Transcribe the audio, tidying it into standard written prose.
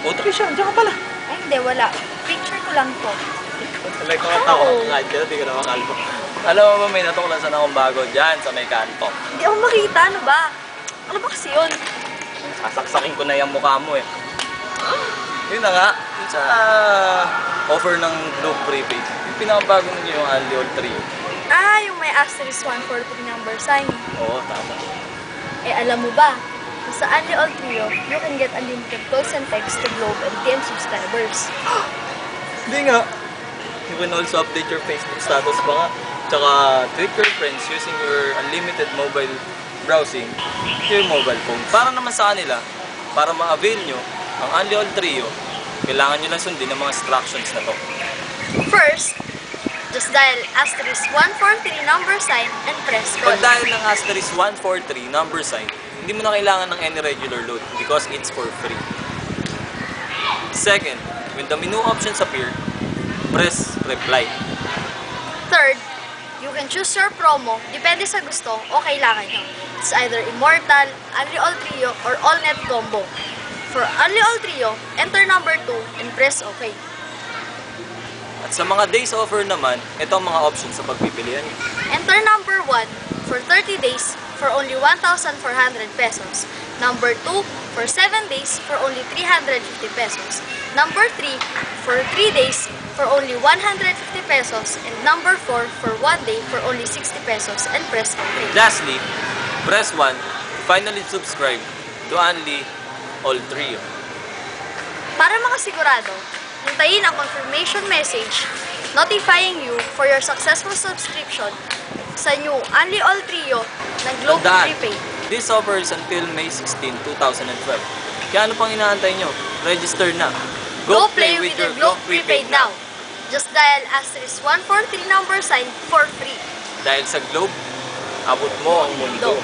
O, Trisha, andiyan ka pala. Ay, hindi, wala. Picture ko lang po. Like, kumatawa ka nga dyan, hindi ka na makalbo. Alam mo ba, may natuklasan akong bago dyan sa may kanto. Hindi ako makita, ano ba? Ano ba kasi yun? Sasaksakin ko na yung mukha mo eh. Yun na nga, yun sa offer ng Globe Prepaid. Yung pinakabago ninyo yung Only All 3. Ah, yung may asterisk 143 number sign. Oo, tama. Eh, alam mo ba? Sa Only All Trio, you can get unlimited calls and texts to Globe and TM subscribers. Hindi nga. You can also update your Facebook status pa nga. Tsaka treat your friends using your unlimited mobile browsing to your mobile phone. Para naman sa kanila, para ma-avail nyo ang Only All Trio, kailangan nyo lang sundin ang mga instructions na to. First, just dial asterisk 143 number sign and press call. Pag dahil ng asterisk 143 number sign, hindi mo na kailangan ng any regular load because it's for free. Second, when the menu options appear, press reply. Third, you can choose your promo, depende sa gusto o kailangan nyo. It's either Immortal, Only All Trio, or All Net Combo. For Only All Trio, enter number 2 and press OK. At sa mga days offer naman, ito ang mga options sa pagpipilian nyo. Enter number 1 for 30 days for only 1,400 pesos. Number 2 for 7 days for only 350 pesos. Number 3 for 3 days for only 150 pesos. And number 4 for 1 day for only 60 pesos and press OK. Lastly, press 1 to finally subscribe to Only All Trio. Para makasigurado, hintayin ang confirmation message notifying you for your successful subscription sa new Only All Trio ng Globe Prepaid. This offer is until May 16, 2012. Kaya ano pang inaantay nyo? Register na. Go play with your Globe Prepaid now. Just dial asterisk 143 number sign for free. Dahil sa Globe, abot mo ang mundo.